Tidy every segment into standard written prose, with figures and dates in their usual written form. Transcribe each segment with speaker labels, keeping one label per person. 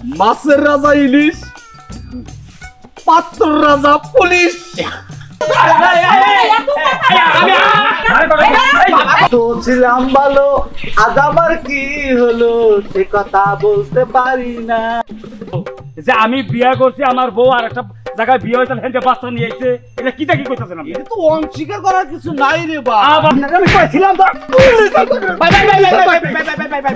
Speaker 1: মাছের রাজা ইলিশ, পাত্র রাজা পুলিশ। তো ছিলাম ভালো, আজ আবার কি হলো সে কথা বলতে পারি না।
Speaker 2: যে আমি বিয়ে করছি, আমার বউ আর একটা জায়গায় বিয়ে হয়েছে, হেনকে বাচ্চা নিয়ে আইছে, এটা কি দেখি কইতাছেন আপনি?
Speaker 1: এটা তো অস্বীকার করার কিছু নাই রে বা।
Speaker 2: আমি কইছিলাম তো। Bye bye bye bye bye bye bye.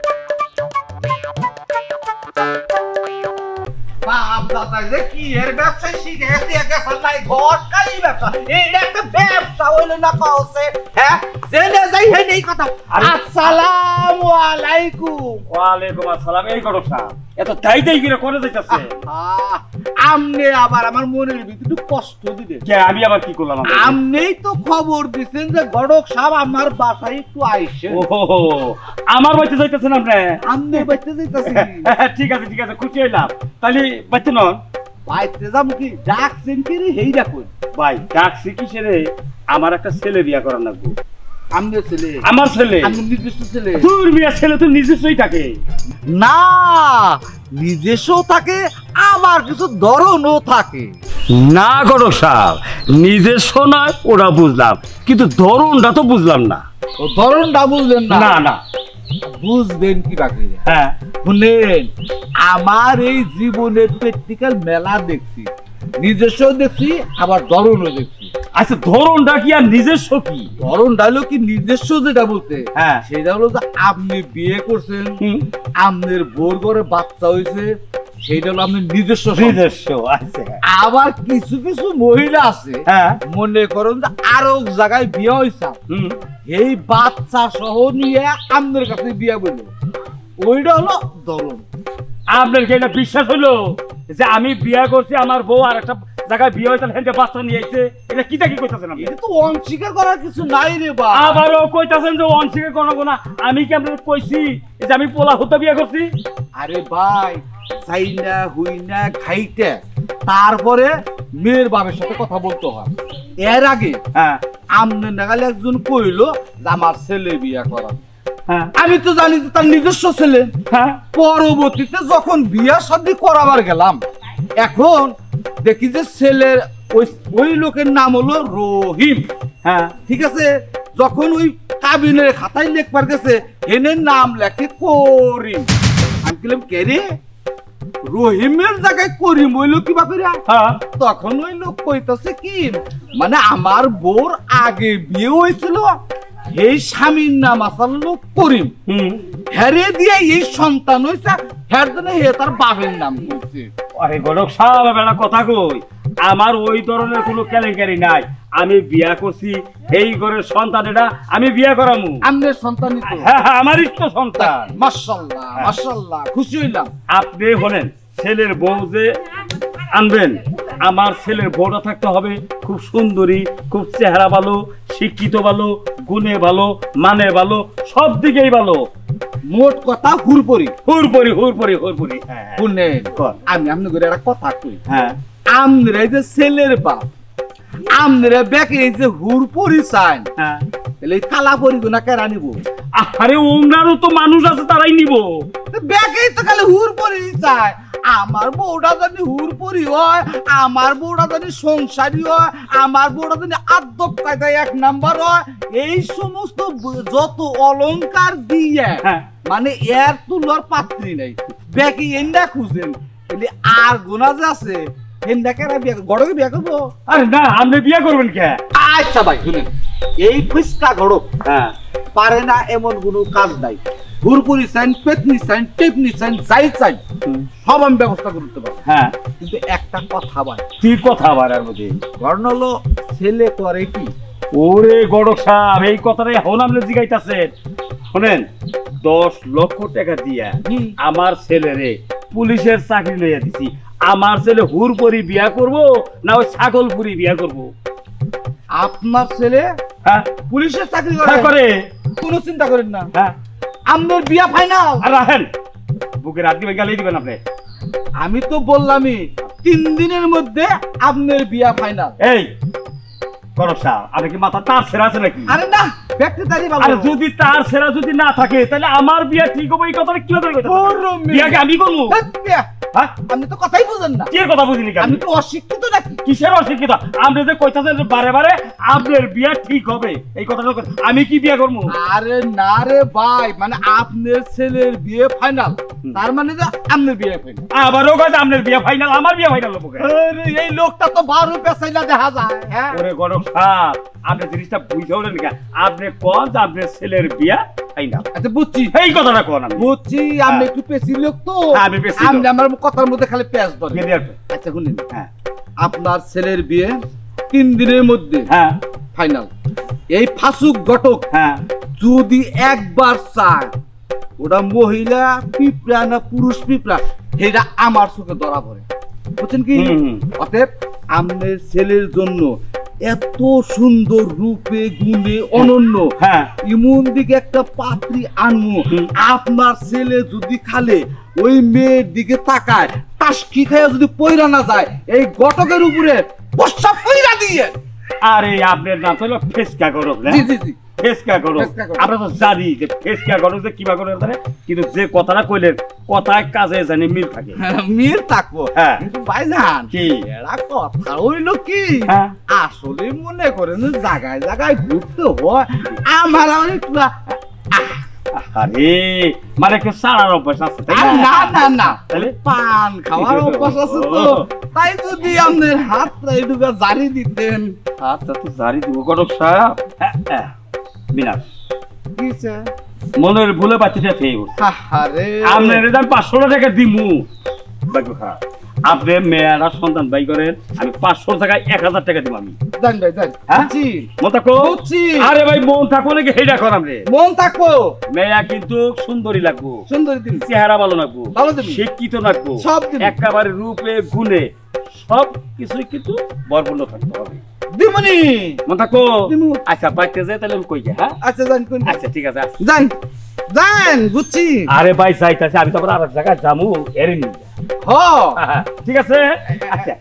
Speaker 1: বাপ দাদা যে কি এর ব্যবসা শিখে এসে গেছে নাই, ঘরটাই ব্যবসা। এটা একটা ব্যবসা হইলো না কওছে। হ্যাঁ জেনে যাই হে এই কথা। আসসালামু আলাইকুম।
Speaker 2: ওয়ালাইকুম আসসালাম। এই করো সাহেব, এত তাই তাই করে করে যাইতাছে।
Speaker 1: আমনে আবার আমার মনের ভিতরে কষ্ট দিবে।
Speaker 2: কে আমি আবার কি করলাম?
Speaker 1: আমনেই তো খবর দিছেন যে গড়ক সাহেব আমার বাসায় একটু আইছে।
Speaker 2: ওহো, আমার বাড়িতে যাইতাছেন আপনি?
Speaker 1: আমনে বাইতে যাইতাছি।
Speaker 2: ঠিক আছে ঠিক আছে, খুশি হইলাম। তাহলে বাইতে নন?
Speaker 1: বাইতে যাম কি, ডাকছেন কি রে হেই ডাকুন।
Speaker 2: ভাই ডাকছি কিসে রে? আমার একটা ছেলে বিয়া করার লাগবে।
Speaker 1: আমনে ছেলে?
Speaker 2: আমার ছেলে।
Speaker 1: আমি নিজস্ব ছেলে?
Speaker 2: তোর বিয়া ছেলে তো নিজস্বই থাকে
Speaker 1: না, নিজস্ব থাকে আবার কিছু ধরনও থাকে।
Speaker 2: না করো সাহেব, নিজস্ব নয় ওরা বুঝলাম, কিন্তু ধরনটা তো বুঝলাম না।
Speaker 1: ও ধরনটা বুঝলেন না?
Speaker 2: না না,
Speaker 1: বুঝবেন কি বাকি?
Speaker 2: হ্যাঁ
Speaker 1: শুনেন, আমার এই জীবনের প্র্যাকটিক্যাল মেলা দেখছি, নিজস্ব দেখছি আবার ধরনও দেখছি।
Speaker 2: আচ্ছা ধরনটা কি আর নিজস্ব কি?
Speaker 1: ধরনটা হলো কি নিজস্ব যেটা বলতে,
Speaker 2: হ্যাঁ
Speaker 1: সেটা হলো যে আপনি বিয়ে করছেন, আপনার বোর ঘরে বাচ্চা হয়েছে, সেইটা হলো আপনার নিজস্ব।
Speaker 2: নিজস্ব আছে।
Speaker 1: আবার কিছু কিছু মহিলা আছে,
Speaker 2: হ্যাঁ
Speaker 1: মনে করেন যে আরো জায়গায় বিয়ে হয়েছে, এই বাচ্চা সহ নিয়ে আপনার কাছে বিয়ে বললো, ওইটা হলো ধরন।
Speaker 2: আপনার কি এটা বিশ্বাস হলো যে আমি বিয়ে করছি, আমার বউ আর একটা জায়গায় বিয়ে হয়েছে, হেনকে বাচ্চা নিয়ে আইছে, এটা কি দেখি কইতাছেন আপনি?
Speaker 1: এটা তো অস্বীকার করার কিছু নাই রে বা।
Speaker 2: আবারও কইতাছেন যে অস্বীকার করব না। আমি কি আপনাকে কইছি যে আমি পোলা হতে বিয়ে করছি?
Speaker 1: আরে ভাই, চাই না হুই না খাইতে তারপরে মেয়ের বাবার সাথে কথা বলতে হয়। এর আগে
Speaker 2: হ্যাঁ
Speaker 1: আমনে নাগালে একজন কইলো যে আমার ছেলে বিয়ে করা।
Speaker 2: হ্যাঁ
Speaker 1: আমি তো জানি যে তার নিজস্ব ছেলে।
Speaker 2: হ্যাঁ
Speaker 1: পরবর্তীতে যখন বিয়া শাদী করাবার গেলাম, এখন দেখি যে ছেলের ওই লোকের নাম হলো রহিম।
Speaker 2: হ্যাঁ
Speaker 1: ঠিক আছে, যখন ওই কাবিনের খাতায় লেখবার গেছে হেনের নাম লেখে করিম। আমি বললাম কে রে, রহিমের জায়গায় করিম হইলো কি বাপেরা? তখন ওই লোক কইতাছে কি, মানে আমার বোর আগে বিয়ে হয়েছিল, এই স্বামীর নাম আসল লোক করিম, হেরে দিয়ে এই সন্তান হয়েছে, হের জন্য হে তার বাপের নাম দিয়েছে।
Speaker 2: আরে গড়ক সাহেব একটা কথা কই, আমার ওই ধরনের কোনো কেলেঙ্কারি নাই। আমি বিয়া করছি, এই ঘরের সন্তান, এটা আমি বিয়া করামু।
Speaker 1: আমনের সন্তানই তো?
Speaker 2: হ্যাঁ হ্যাঁ, আমারই তো সন্তান।
Speaker 1: মাশাআল্লাহ মাশাআল্লাহ, খুশি হইলাম।
Speaker 2: আপনি বলেন ছেলের বউ যে আনবেন, আমার ছেলের বউটা থাকতে হবে খুব সুন্দরী, খুব চেহারা ভালো, শিক্ষিত ভালো, গুণে ভালো, মানে ভালো, সব দিকেই ভালো।
Speaker 1: মোট কথা হুরপরি
Speaker 2: হুরপরি হুরপরি হুরপরি।
Speaker 1: শুনেন, আমি আপনি করে একটা কথা কই।
Speaker 2: হ্যাঁ,
Speaker 1: আমরা যে ছেলের বাপ, আমরা ব্যাকে এই যে হুরপরি চাই, তাহলে কালা পরিগুনা কেরা নিব?
Speaker 2: আরে ওনারও তো মানুষ আছে, তারাই নিব।
Speaker 1: ব্যাকেই তো খালি হুরপরি চায়। আমার বউটা জানি হুরপরি হয়, আমার বউটা জানি সংসারী হয়, আমার বউটা জানি আদব কায়দায় এক নাম্বার হয়, এই সমস্ত যত অলংকার দিয়ে মানে এর তুলার পাত্রী নাই। ব্যাকে এন্ডা খুঁজেন, আর গোনা যে আছে গড়কে বিয়ে করবো?
Speaker 2: আরে না, আপনি বিয়ে করবেন কে?
Speaker 1: আচ্ছা ভাই শুনেন, এই ফুচকা গড়ক পারে না এমন কোনো কাজ নাই। হুরপুরি চাইন, পেতনি চাইন, টেপনি চাইন, যাই চাই সব আমি ব্যবস্থা করতে পারবো।
Speaker 2: হ্যাঁ,
Speaker 1: কিন্তু একটা কথা ভাই।
Speaker 2: কি কথা আবার? এর মধ্যে
Speaker 1: ঘটনা হলো, ছেলে করে কি?
Speaker 2: ওরে গড়ক সাহেব, এই কথাটাই এখন আপনি জিগাইতাছেন। শোনেন, 10 লক্ষ টাকা দিয়া আমার ছেলেরে পুলিশের চাকরি লইয়া দিছি। আমার ছেলে হুরপরি বিয়া করব না ওই ছাগলপুরি বিয়া করব?
Speaker 1: আপনার ছেলে পুলিশের চাকরি করে? কোনো চিন্তা করেন না, আপনার বিয়া ফাইনাল। আর রাখেন, বুকের হাত দিয়ে গালিয়ে দিবেন আপনি। আমি তো বললামই 3 দিনের মধ্যে আপনার বিয়া ফাইনাল। এই গড়ক সাহেব, আপনি কি মাথা তার ছেঁড়া আছে নাকি? আরে না, ব্যক্তি তারই ভালো। আরে যদি তার ছেঁড়া যদি না থাকে, তাহলে আমার বিয়া ঠিক হবে এই কথাটা কিভাবে কইতাছেন? বিয়া কি আমি করব?
Speaker 2: হ্যাঁ
Speaker 1: আপনি তো কথাই বুঝেন না।
Speaker 2: কি কথা বুঝিনি
Speaker 1: আমি তো অশিক্ষিত নাকি?
Speaker 2: কিসের অশিক্ষিত? আপনি যে কইতাছেন বারে বারে আপনার বিয়া ঠিক হবে, এই কথাটা আমি কি বিয়া করবো?
Speaker 1: আরে না রে ভাই, মানে আপনার ছেলের বিয়ে ফাইনাল, তার মানে যে আপনার বিয়ে ফাইনাল।
Speaker 2: আবারও কাজ আপনার বিয়া ফাইনাল, আমার বিয়া ফাইনাল হবো?
Speaker 1: এই লোকটা তো 12 পেছাইলা দেখা যায়। হ্যাঁ
Speaker 2: ওরে গরম সাপ, আপনি জিনিসটা বুঝতে হলেন না। আপনি কোন যে আপনার ছেলের বিয়া ফাইনাল?
Speaker 1: আচ্ছা বুঝছি,
Speaker 2: এই কথাটা কোন? আমি
Speaker 1: বুঝছি আপনি একটু পেশি লোক তো,
Speaker 2: আমি পেশি লোক।
Speaker 1: আপনি আমার কথার মধ্যে খালি পেঁয়াজ ধরে। আচ্ছা শুনুন,
Speaker 2: হ্যাঁ
Speaker 1: আপনার ছেলের বিয়ে 3 দিনের মধ্যে
Speaker 2: হ্যাঁ
Speaker 1: ফাইনাল। এই ফাসুক ঘটক
Speaker 2: হ্যাঁ
Speaker 1: যদি একবার চায়, ওটা মহিলা পিঁপড়া না পুরুষ পিঁপড়া, সেটা আমার চোখে ধরা পড়ে, বুঝছেন কি? অতএব আপনার ছেলের জন্য এত সুন্দর রূপে গুণে অনন্য,
Speaker 2: হ্যাঁ
Speaker 1: ইমন দিকে একটা পাত্রী আনমু, আপনার ছেলে যদি খালে ওই মেয়ের দিকে তাকায়, টাসকি খায় যদি পয়রা না যায়, এই ঘটকের উপরে প্রস্তাব পয়রা দিয়ে।
Speaker 2: আরে আপনার নাম তো হলো ফেসকা গরম না?
Speaker 1: জি জি জি,
Speaker 2: ফেসকা গরম। আমরা তো জানি যে ফেসকা গরম যে কিবা করে, কিন্তু যে কথাটা কইলেন কথায় কাজে জানি মিল থাকে।
Speaker 1: মিল থাকবো,
Speaker 2: হ্যাঁ
Speaker 1: কিন্তু ভাইজান
Speaker 2: কি
Speaker 1: এরা কথা হইল কি,
Speaker 2: হ্যাঁ
Speaker 1: আসলে মনে করেন জায়গায় জায়গায় ঘুরতে হয়, আমার একটু
Speaker 2: আরে মানে একটু সারার অভ্যাস আছে তাই
Speaker 1: না না না,
Speaker 2: তাহলে
Speaker 1: পান খাওয়ার অভ্যাস আছে তো, তাই যদি আপনার হাতটা একটু জারি দিতেন।
Speaker 2: আচ্ছা তো জারি দিব গরম সাহেব। বিনাশ
Speaker 1: কিছে
Speaker 2: মনের ভুলে বাচ্চাটা খেয়ে উঠছে।
Speaker 1: আরে
Speaker 2: আপনার দাম 500 টাকা দিমু, বাকি খারাপ। আপনি মেয়েরা সন্তান বাই করেন, আমি 500 টাকায় 1000 টাকা দিব। আমি
Speaker 1: জান ভাই জান,
Speaker 2: হ্যাঁ
Speaker 1: জি
Speaker 2: মন থাকো। আরে ভাই মন থাকো নাকি হেডা করাম রে?
Speaker 1: মন থাকো।
Speaker 2: মেয়া কিন্তু সুন্দরী লাগবো,
Speaker 1: সুন্দরী দিন,
Speaker 2: চেহারা ভালো লাগবো,
Speaker 1: ভালো দিন,
Speaker 2: শিক্ষিত লাগবো,
Speaker 1: সব দিন,
Speaker 2: একেবারে রূপে গুণে সব কিছুই কিন্তু বরপূর্ণ থাকতে হবে।
Speaker 1: দিমনি
Speaker 2: মন থাকো।
Speaker 1: দিমু।
Speaker 2: আচ্ছা বাইতে যাই তাহলে আমি কই যা। হ্যাঁ
Speaker 1: আচ্ছা জান কোন,
Speaker 2: আচ্ছা ঠিক আছে
Speaker 1: জান জান বুঝছি।
Speaker 2: আরে ভাই যাইতাছে, আমি তো আবার আরেক জায়গায় যামু এর নি।
Speaker 1: হ
Speaker 2: ঠিক আছে। আচ্ছা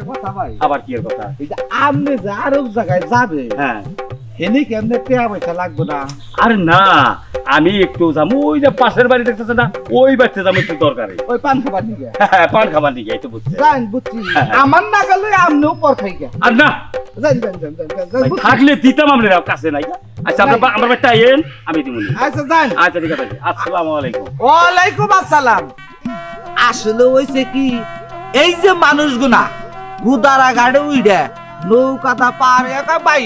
Speaker 1: কথা ভাই,
Speaker 2: আবার কি এর কথা?
Speaker 1: এই যে আপনি যে আরো জায়গায় যাবে,
Speaker 2: হ্যাঁ
Speaker 1: হেনি কেমনে পেয়া পয়সা লাগবে না?
Speaker 2: আরে না, আমি একটু যাবো ওই যে পাশের বাড়ি দেখতেছে না, ওই বাড়িতে যাবো একটু দরকারে।
Speaker 1: ওই পান খাবার নিয়ে
Speaker 2: পান খাবার নিয়ে এই তো বুঝছে।
Speaker 1: জান বুঝছি, আমার না গেলে আপনিও পর খাই গে।
Speaker 2: আর না
Speaker 1: জান জান জান জান জান বুঝছি।
Speaker 2: থাকলে দিতাম আমরা কাছে নাই। আচ্ছা আমরা আমার বাড়িতে আইয়েন, আমি দিব।
Speaker 1: আচ্ছা জান।
Speaker 2: আচ্ছা ঠিক আছে, আসসালামু আলাইকুম।
Speaker 1: ওয়ালাইকুম আসসালাম। আসলে হইছে কি, এই যে মানুষগুনা গুদারা গাড়ে উইড়ে নৌকাটা পার একা ভাই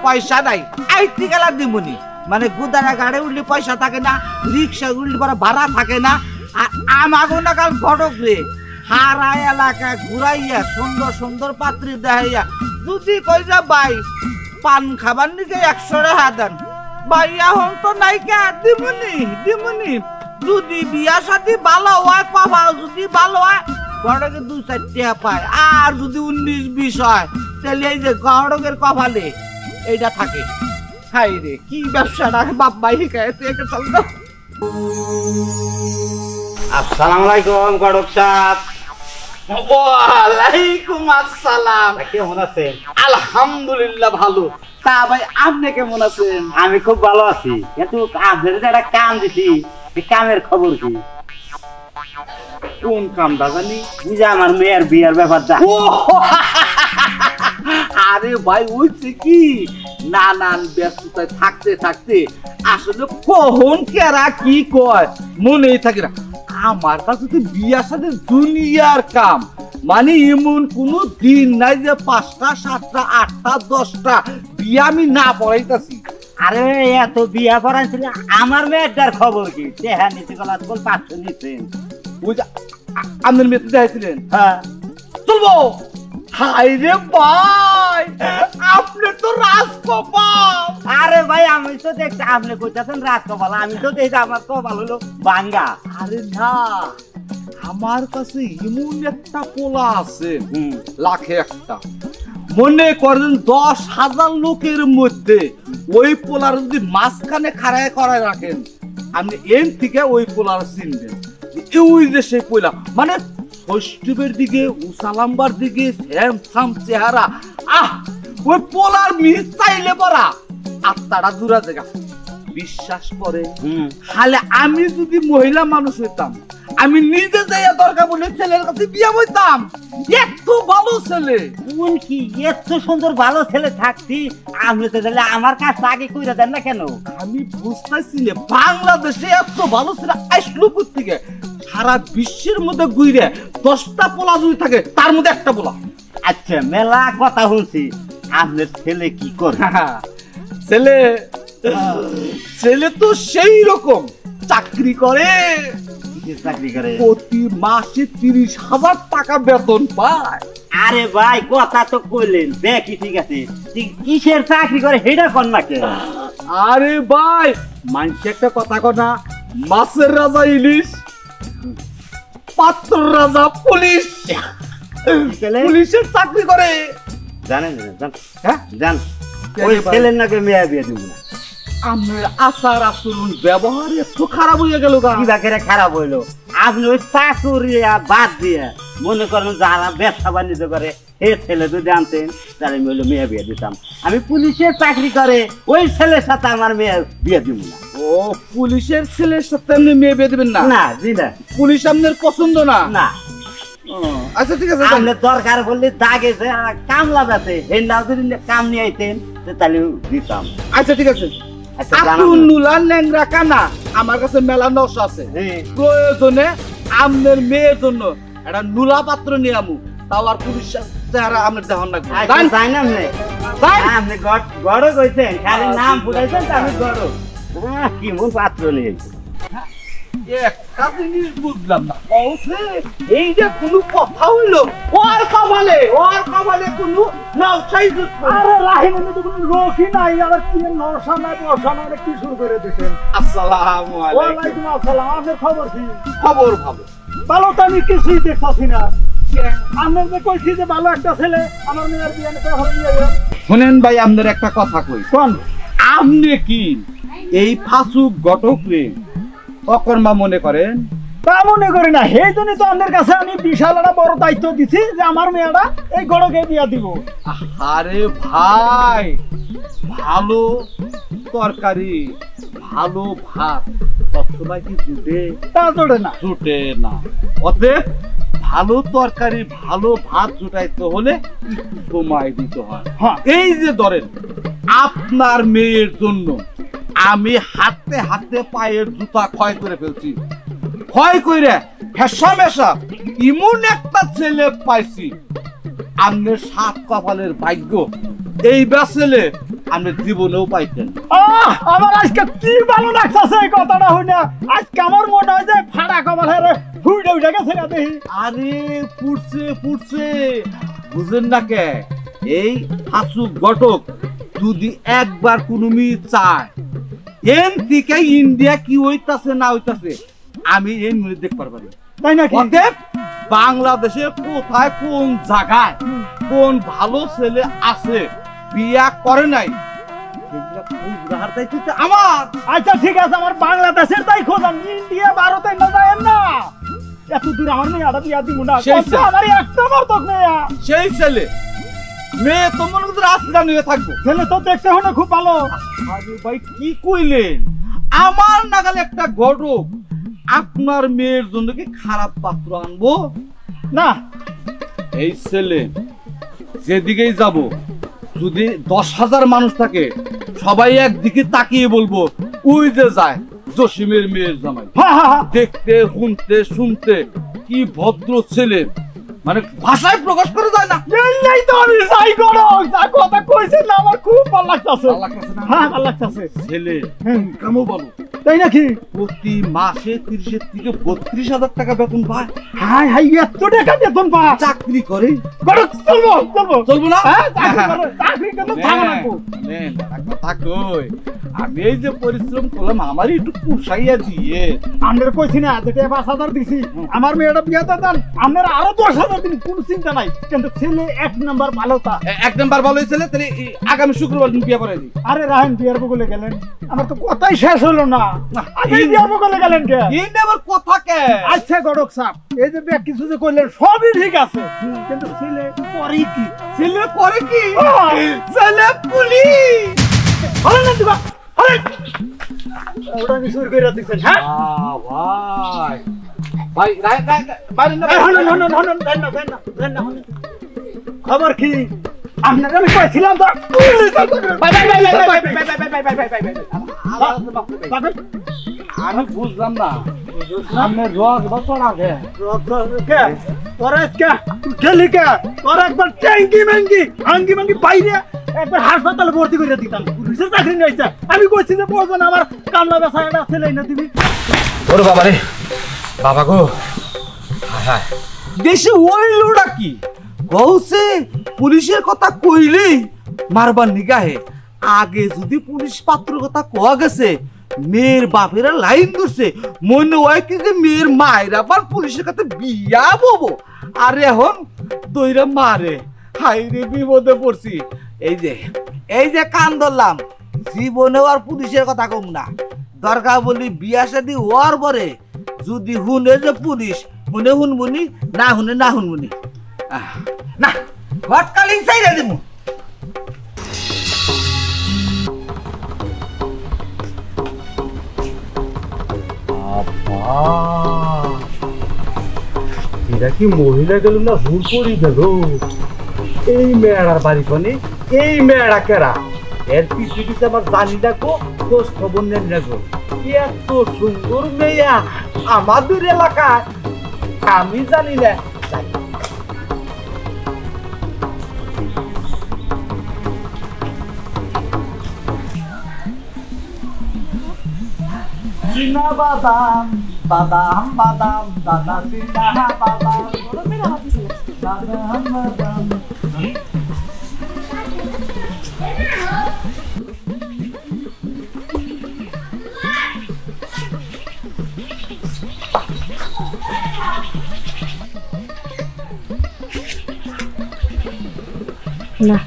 Speaker 1: পয়সা নাই, আইটি গেলা দিমুনি, মানে গুদারা গাড়ে উঠলে পয়সা থাকে না, রিক্সা উঠলে পরে ভাড়া থাকে না। আর আমাগো না কাল ঘটক রে হারা এলাকা ঘুরাইয়া সুন্দর সুন্দর পাত্রী দেখাইয়া যদি কই যা ভাই পান খাবার নিকে 100 টাকা দেন, ভাই এখন তো নাই কে দিমুনি দিমুনি। যদি বিয়া শাদী ভালো হয়, কপাল যদি ভালো হয়, ঘটকে 2-4 টাকা পায়, আর যদি 19-20 হয় তাহলে এই যে ঘটকের কপালে এইটা থাকে। হাই রে কি ব্যবসাটা বাপ ভাই শিখায়, তুই একটা চল তো।
Speaker 3: আসসালামু আলাইকুম গড়ক সাহেব।
Speaker 1: ওয়ালাইকুম আসসালাম।
Speaker 3: কেমন আছেন?
Speaker 1: আলহামদুলিল্লাহ ভালো। তা ভাই আপনি কেমন আছেন?
Speaker 3: আমি খুব ভালো আছি, কিন্তু আপনার যে একটা কাম দিছি, এই কামের খবর কি?
Speaker 1: কোন কামটা জানি?
Speaker 3: বুঝা আমার মেয়ের বিয়ের ব্যাপারটা।
Speaker 1: ও আরে ভাই হইছে কি, নানান ব্যস্ততায় থাকতে থাকতে আসলে কখন কেরা কি কয় মনেই থাকে না। আমার কাছে তো বিয়ার সাথে দুনিয়ার কাম, মানে এমন কোন দিন নাই যে 5টা 7টা 8টা 10টা বিয়া আমি না পড়াইতাছি।
Speaker 3: আরে এত বিয়া পড়াইছিল, আমার মেয়েটার খবর কি? চেহা নিচে গলা তো 500 নিছেন।
Speaker 1: ওই যে আপনার মেয়ে দেখাইছিলেন,
Speaker 3: হ্যাঁ
Speaker 1: চলবো। হাই রে ভাই, আপনি তো রাজকপাল।
Speaker 3: আরে ভাই আমি তো দেখছি আপনি কইতাছেন রাত কপাল, আমি তো দেখছি আমার কপাল হলো ভাঙ্গা।
Speaker 1: আরে না, আমার কাছে এমন একটা পোলা আছে, লাখে একটা। মনে করেন 10,000 লোকের মধ্যে ওই পোলার যদি মাঝখানে খাড়ায় করায় রাখেন, আপনি এন থেকে ওই পোলার চিনবেন। ওই যে সেই পোলা, মানে ষষ্ঠীবের দিকে উসালাম্বার দিকে স্যাম চেহারা, ওই পোলার মিস চাইলে পড়া আত্মাটা দূরা জায়গা। বিশ্বাস করে, তাহলে আমি যদি মহিলা মানুষ হইতাম, আমি নিজে যাইয়া দরকার বলে ছেলের কাছে বিয়ে বইতাম। এত ভালো ছেলে,
Speaker 3: কোন কি এত সুন্দর ভালো ছেলে থাকতি আপনি তো তাহলে আমার কাছে আগে কইরা দেন না কেন?
Speaker 1: আমি বুঝতেছি না বাংলাদেশে এত ভালো ছেলে আসলো থেকে। সারা বিশ্বের মধ্যে ঘুরে 10টা পোলা যদি থাকে তার মধ্যে একটা পোলা।
Speaker 3: আচ্ছা মেলা কথা শুনছি, আপনার ছেলে কি করে?
Speaker 1: ছেলে ছেলে তো সেই রকম চাকরি করে,
Speaker 3: চাকরি করে
Speaker 1: প্রতি মাসে 30,000 টাকা বেতন পায়।
Speaker 3: আরে ভাই কথা তো কইলেন দেখি ঠিক আছে, কিসের চাকরি করে সেটা কর না কেন?
Speaker 1: আরে ভাই মানুষ একটা কথা কয় না, মাছের রাজা ইলিশ, পাত্র রাজা পুলিশ। পুলিশের চাকরি করে।
Speaker 3: জানেন
Speaker 1: হ্যাঁ
Speaker 3: জান ওই ছেলের নাকি মেয়ে বিয়ে দিব না।
Speaker 1: আমার আচার আচরণ ব্যবহার একটু খারাপ হয়ে গেল।
Speaker 3: কি বাকেরে খারাপ হইলো? আপনি ওই চাকরি বাদ দিয়ে মনে করেন যারা ব্যবসা বাণিজ্য করে এই ছেলে যদি আনতেন তাহলে আমি হইলো মেয়ে বিয়ে দিতাম। আমি পুলিশের চাকরি করে ওই ছেলের সাথে আমার মেয়ে বিয়ে দিব না।
Speaker 1: ও পুলিশের ছেলের সাথে আপনি মেয়ে বিয়ে দিবেন না?
Speaker 3: না জি না,
Speaker 1: পুলিশ আপনার পছন্দ না?
Speaker 3: না।
Speaker 1: আচ্ছা ঠিক আছে,
Speaker 3: আপনার দরকার বললে দাগে যে কামলা যাতে এই নাও যদি কাম নিয়ে আইতেন তাহলে দিতাম।
Speaker 1: আচ্ছা ঠিক আছে।
Speaker 3: আচ্ছা,
Speaker 1: আপনি নুলা ন্যাংরা কানা আমার কাছে মেলা নস আছে, প্রয়োজনে আপনার মেয়ের জন্য একটা নুলা পাত্র নিয়ে আমু, তাও আর পুলিশ চেহারা আপনার দেহন না।
Speaker 3: তাই না আপনি গড় কইছেন, খালি নাম ফুটাইছেন আমি গড় কি মন পাত্র নিয়ে
Speaker 1: একটা জিনিস বুঝলাম না, এই যে কোনো কথা হইলো ওর কপালে কোনো নকশাই যুক্ত।
Speaker 4: আরে রাহিমের তো কোনো লোকই নাই, আবার কি নরসা নাই কি শুরু করে দিয়েছেন?
Speaker 1: আসসালামু আলাইকুম।
Speaker 4: ওয়ালাইকুম আসসালাম। আপনার খবর কি?
Speaker 1: খবর ভালো।
Speaker 4: ভালো তো আমি কিছুই দেখতেছি না। আপনার যে কইছি যে ভালো একটা ছেলে আমার মেয়ের বিয়ে নিতে হবে।
Speaker 1: শুনেন ভাই আপনার একটা কথা কই,
Speaker 4: কোন
Speaker 1: আপনি কি এই ফাঁসুক ঘটক রে অকর্মা মনে করেন?
Speaker 4: তা মনে করি না, সেই জন্য তো আপনার কাছে আমি বিশাল একটা বড় দায়িত্ব দিছি যে আমার মেয়েটা এই গড়কে বিয়া দিব।
Speaker 1: আরে ভাই ভালো তরকারি ভালো ভাত সবসময় কি জুটে?
Speaker 4: তা জোড়ে না,
Speaker 1: জুটে না। অতএব ভালো তরকারি ভালো ভাত জুটাইতে হলে একটু সময় দিতে হয়।
Speaker 4: হ্যাঁ।
Speaker 1: এই যে ধরেন আপনার মেয়ের জন্য আমি হাতে হাতে পায়ের জুতা ক্ষয় করে ফেলছি, ক্ষয় করে হেসা মেশা এমন একটা ছেলে পাইছি। আপনার 7 কপালের ভাগ্য এই ছেলে আপনি জীবনেও পাইতেন।
Speaker 4: আমার আজকে কি ভালো লাগছে এই কথাটা হইনা। আজকে আমার মনে হয় যে ফাড়া কপালের হুইডা উঠে গেছে না দেখি।
Speaker 1: আরে ফুটছে বুঝেন না কে? এই হাসুক ঘটক যদি একবার কোনো মেয়ে চায় এন থেকে ইন্ডিয়া কি হইতাছে না হইতাছে আমি এই মিনিট দেখতে পারবো।
Speaker 4: তাই নাকি?
Speaker 1: অতএব বাংলাদেশে কোথায় কোন জায়গায় কোন ভালো ছেলে আছে বিয়া করে নাই আমার।
Speaker 4: আচ্ছা ঠিক আছে, আমার বাংলাদেশের তাই খোঁজান, ইন্ডিয়া ভারতে না যায় না। এত দূর আমার মেয়েটা বিয়া দিব না, আমার একটা মর্তক মেয়ে।
Speaker 1: সেই ছেলে মেয়ে তো মনে করতে রাস্তা নিয়ে থাকবো।
Speaker 4: ছেলে তো দেখতে হলে খুব ভালো।
Speaker 1: আরে ভাই কি কইলেন? আমার নাগালে একটা ঘটক আপনার মেয়ের জন্য কি খারাপ পাত্র আনবো?
Speaker 4: না,
Speaker 1: এই ছেলে যেদিকেই যাব যদি 10,000 মানুষ থাকে সবাই একদিকে তাকিয়ে বলবো ওই যে যায় জসিমের মেয়ের জামাই। দেখতে শুনতে কি ভদ্র ছেলে, মানে ভাষায় প্রকাশ করে যায় না।
Speaker 4: এই তো আমি যাই করো যা কথা কইছেন না, আমার খুব ভালো লাগতাছে। হ্যাঁ ভালো লাগতাছে।
Speaker 1: ছেলে কেমন বলো?
Speaker 4: তাই নাকি?
Speaker 1: প্রতি মাসে 30 থেকে 32,000 টাকা বেতন পায়।
Speaker 4: হাই হাই এত টাকা বেতন পায়?
Speaker 1: চাকরি করে।
Speaker 4: চলবো না?
Speaker 1: আমি এই যে পরিশ্রম করলাম আমার একটু পুষাইয়া দিয়ে
Speaker 4: আপনার কইছি না যে 5,000 দিছি আমার মেয়েটা বিয়ে দেন, আপনার আরো 10,000 দিন, কোন চিন্তা নাই। কিন্তু ছেলে 1 নাম্বার ভালোটা,
Speaker 1: 1 নাম্বার ভালো ছেলে। তাহলে আগামী শুক্রবার দিন বিয়ে করে দিই।
Speaker 4: আরে রাহেন বিয়ার বগলে গেলেন, আমার তো কথাই শেষ হলো না। আগে বিয়ার বগলে গেলেন কে?
Speaker 1: এই আবার কথা কে?
Speaker 4: আচ্ছা গড়ক সাহেব, এই যে কিছু যে কইলেন সবই ঠিক আছে, কিন্তু ছেলে করে কি?
Speaker 1: ছেলে করে কি? ছেলে পুলিশ।
Speaker 4: বলেন না দিবা, বলেন ওটা মিশর কইরা দিছেন। হ্যাঁ
Speaker 1: ভাই ভাই বাইরে না
Speaker 4: খবর কি আপনারা আমি কইছিলাম তো
Speaker 1: আমি বুঝলাম না সামনে রোগ বছর আগে
Speaker 4: একবার ট্যাঙ্কি ম্যাঙ্গি বাইরে একবার হাসপাতালে ভর্তি করে দিতাম পুলিশের চাকরি নিয়েছে আমি কইছি যে বলবেন আমার কামলা বেচা একটা ছেলে না তুমি
Speaker 1: ওরে বাবা রে বাবা গো দেশে ওই লোড়া কি কৌছে পুলিশের কথা কইলেই মারবার নিগাহে আগে যদি পুলিশ পাত্র কথা কোয়া গেছে মেয়ের বাপেরা লাইন ধরছে মনে হয় কি যে মেয়ের মায়ের আবার পুলিশের কাছে বিয়া ববো আর এখন দইরা মারে হাই রে বিপদে পড়ছি এই যে কান ধরলাম জীবনেও আর পুলিশের কথা কম না দরকার বলি বিয়া শাদী হওয়ার পরে যদি হুনে যে পুলিশ হুনে হুনবুনি না হুনে না হুনবুনি না ঘটকালি চাইরা দিব
Speaker 2: এরা কি মহিলা গেল না হুর করি গেল এই মেয়েরার বাড়ি কোনে এই মেয়েরা কেরা এর পিছু পিছু আমার জানি দেখো খোঁজ খবর নেন দেখো এত সুন্দর মেয়া আমাদের এলাকায় আমি জানি না
Speaker 1: চিনা বাদাম বাদাম বাদাম দাদা চিনা বাদাম বাদাম বাদাম
Speaker 5: না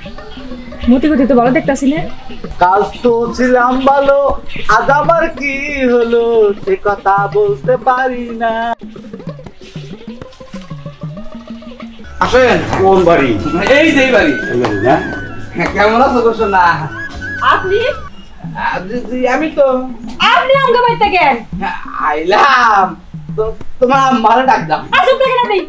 Speaker 5: মতি গতি তো ভালো দেখতাছি না
Speaker 1: কাল তো ছিলাম ভালো আজ আবার কি হলো সে কথা বলতে পারি না আসেন
Speaker 2: কোন বাড়ি
Speaker 1: এই যে বাড়ি
Speaker 2: না
Speaker 1: কেমন আছো গোসো না
Speaker 5: আপনি
Speaker 1: আমি তো
Speaker 5: আপনি আমগো বাইতে কেন
Speaker 1: আইলাম তো তোমার আম্মারে ডাক দাও
Speaker 5: আসুন দেখেন আপনি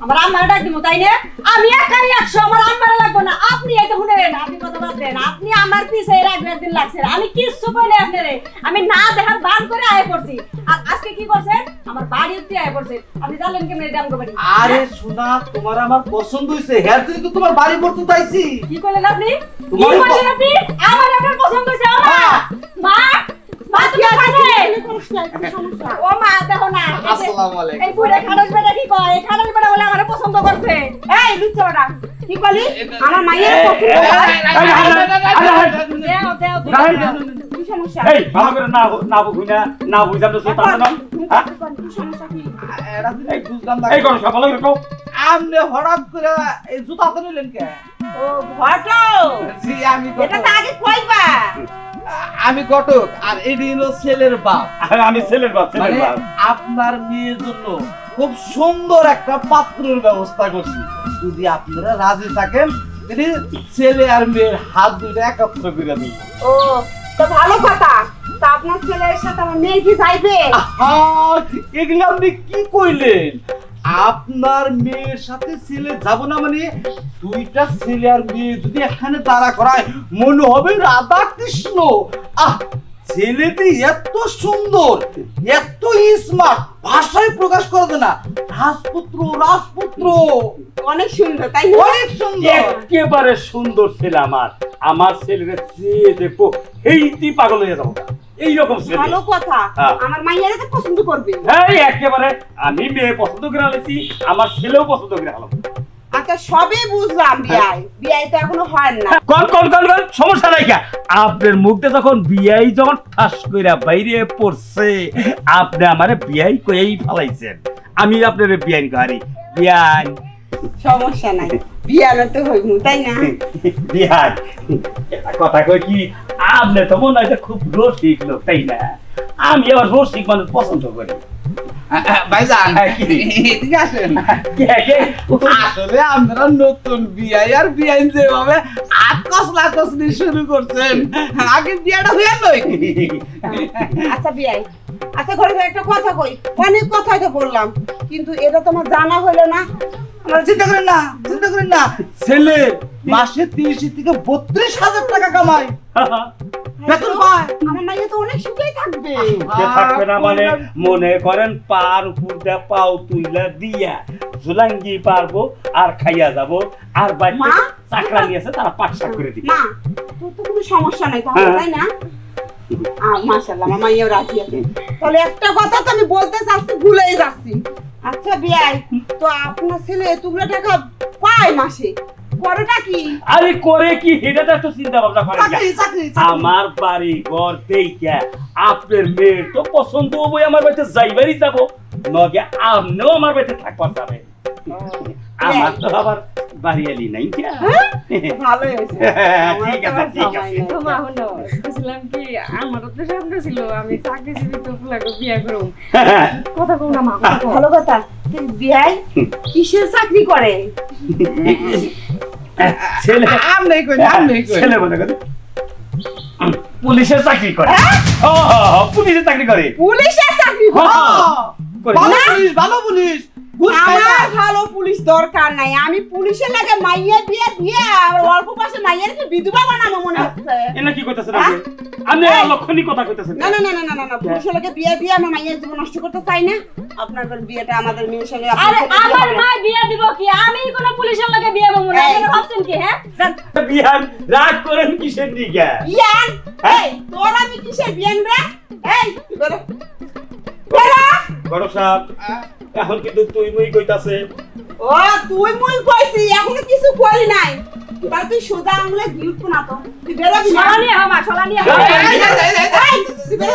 Speaker 5: আমার আম্মারে ডাক দিমু তাই না আমি একাই 100 আমার আম্মারে লাগবে না আপনি এই তো শুনেন আপনি কথা বাদ দেন আপনি আমার পিছে রাখবেন দিন লাগছে আমি কিচ্ছু কইলে আপনারে আমি না দেখার বান করে আয় পড়ছি আর আজকে কি করছেন আমার বাড়ি উঠতে আয় পড়ছে আপনি জানেন কেমনে দাম করবেন
Speaker 1: আরে শোনা তোমার আমার পছন্দ হইছে হ্যাঁ তুই তো তোমার বাড়ি পড়তে চাইছি
Speaker 5: কি কইলেন আপনি কি
Speaker 1: তোমার
Speaker 5: কইলেন আপনি আমার আপনার পছন্দ হইছে মা মা তুমি সমস্যা ও মা দেখো না
Speaker 1: আসসালামু আলাইকুম
Speaker 5: এই বুড়া খাড়াস বেটা কি কয় এই খাড়াস বেটা বলে আমারে পছন্দ করছে এই লুচ্চোটা কি কইলি আমার মাইয়ের পছন্দ দেও কি সমস্যা
Speaker 2: এই ভালো করে না বুঝা না বুঝাম তো তার না হ্যাঁ
Speaker 5: সমস্যা কি
Speaker 1: এরা তো বুঝলাম না
Speaker 2: এই কোন সকালে কও
Speaker 1: আমনে হঠাৎ করে এই জুতা তো নিলেন কে
Speaker 5: ও ঘটো
Speaker 1: জি আমি
Speaker 5: এটা তো আগে কইবা
Speaker 1: আমি ঘটক আর এডি হলো ছেলের বাপ
Speaker 2: আরে আমি ছেলের বাপ
Speaker 1: মানে আপনার মেয়ের জন্য খুব সুন্দর একটা পাত্রের ব্যবস্থা করছি যদি আপনারা রাজি থাকেন তাহলে ছেলে আর মেয়ের হাত দুটো একত্র করে দিই
Speaker 5: ও তো ভালো কথা তা আপনার ছেলের সাথে আমার মেয়ে কি যাইবে
Speaker 1: এগুলো আপনি কি কইলেন আপনার মেয়ের সাথে ছেলে যাব না মানে দুইটা ছেলে আর মেয়ে যদি এখানে দাঁড়া করায় মনে হবে রাধা কৃষ্ণ ছেলেটি এত সুন্দর এত স্মার্ট ভাষায় প্রকাশ করে না রাজপুত্র
Speaker 5: অনেক সুন্দর তাই
Speaker 1: অনেক সুন্দর
Speaker 2: একেবারে সুন্দর ছেলে আমার ছেলেকে চেয়ে দেখবো এইটি পাগল হয়ে যাবো এইরকম ছেলে
Speaker 5: ভালো কথা আমার মাইয়ারে তো পছন্দ করবে
Speaker 2: এই একেবারে আমি মেয়ে পছন্দ করে আলেছি আমার ছেলেও পছন্দ করে আলাম
Speaker 5: আচ্ছা সবই বুঝলাম বিয়াই তো এখনো হয় না
Speaker 2: কোন সমস্যা নাই কা আপনার মুখে যখন বিয়াই যখন ঠাস কইরা বাইরে পড়ছে আপনি আমারে বিয়াই কইই ফলাইছেন আমি আপনার বিয়ান গাড়ি বিয়ান
Speaker 5: সমস্যা নাই বিয়ানো তো হইমু তাই না
Speaker 2: বিয়ান কথা কই কি আপনি তো মনে হয় খুব রসিক লোক তাই না আমি আবার রসিক মানুষ পছন্দ করি
Speaker 1: ভাইজান এদিকে আসেন আসলে আপনারা নতুন বিয়াই আর বিয়াইন যেভাবে আকসলা কসলি শুরু করছেন আগে বিয়াটা হইয়া নয়
Speaker 5: আচ্ছা বিয়াই
Speaker 6: আচ্ছা ঘরে একটা কথা কই, অনেক কথাই তো বললাম, কিন্তু এটা তোমার জানা হলো না।
Speaker 1: আপনারা চিন্তা করেন না ছেলে মাসে 30 থেকে 32,000 টাকা কামায়, বেতন পায়।
Speaker 6: আমার মাইয়া তো অনেক সুখেই থাকবে।
Speaker 2: থাকবে না মানে মনে করেন পার উপর দিয়ে পাও তুইলা দিয়া জুলাঙ্গি পারবো আর খাইয়া যাব, আর বাড়িতে
Speaker 6: মা?
Speaker 2: চাকরা নিয়েছে তারা পাকশা করে দিবে।
Speaker 6: মা তোর তো কোনো সমস্যা নাই তাহলে, তাই না? মাশাআল্লাহ আমার মাইয়াও রাজি আছে। তাহলে একটা কথা তো আমি বলতে চাচ্ছি, ভুলেই যাচ্ছি। আচ্ছা বিয়াই, তো আপনার ছেলে এতগুলো টাকা পায় মাসে, করোটা কি?
Speaker 2: আরে করে কি এটা তো চিন্তা ভাবনা করে না।
Speaker 1: চাকরি
Speaker 2: আমার বাড়ি ঘর দেইখা আপনার মেয়ের তো পছন্দ হবে, আমার বাড়িতে যাইবারই যাব, নগে আপনিও আমার বাড়িতে থাকবার যাবেন। আমার তো আবার বাড়ি এলি নাই কি?
Speaker 6: ভালোই হয়েছে।
Speaker 2: ঠিক আছে ঠিক আছে।
Speaker 5: তোমা হলো বুঝলাম কি আমারও তো স্বপ্ন ছিল আমি চাকরিজীবী তো ফুলাকে বিয়ে করব। কথা কও না মা,
Speaker 6: ভালো কথা। বিয়াই কিসের চাকরি করে?
Speaker 2: ছেলে
Speaker 1: আমনে কই
Speaker 2: ছেলে মনে করে পুলিশের চাকরি করে। পুলিশের চাকরি করে।
Speaker 6: পুলিশের চাকরি করে?
Speaker 1: ভালো পুলিশ ঘুষ খায় না।
Speaker 6: আমার ভালো পুলিশ দরকার নাই, আমি পুলিশের লাগে মাইয়া বিয়ে দিয়ে অল্প পাশে মাইয়ার কি বিধবা বানাবো মনে হচ্ছে।
Speaker 2: এনা কি কইতাছেন আপনি? আপনি লক্ষণী কথা কইতাছেন।
Speaker 6: না না না না না না, পুলিশের লাগে বিয়ে দিয়ে আমার মাইয়ার জীবন নষ্ট করতে চাই না। আপনার বিয়েটা আমাদের মেয়ের সঙ্গে
Speaker 5: আরে আমার মা বিয়ে দিব কি? আমি কোন পুলিশের লাগে বিয়ে করব না। আপনারা ভাবছেন কি? হ্যাঁ
Speaker 2: বিয়ান রাগ করেন কিসের দিকে?
Speaker 6: বিয়ান এই তোর আমি কিসের বিয়ান রে? এই বেরো বেরো।
Speaker 2: বড় সাহেব এখন কিন্তু তুই মুই কইতাছে।
Speaker 6: ও তুই মুই কইছি, এখনো কিছু করি নাই। এবার তুই সোজা আঙুলে গিফট না তো, তুই বেরোবি না।
Speaker 5: সরানি হামা সরানি হামা।
Speaker 6: তুই বেরো।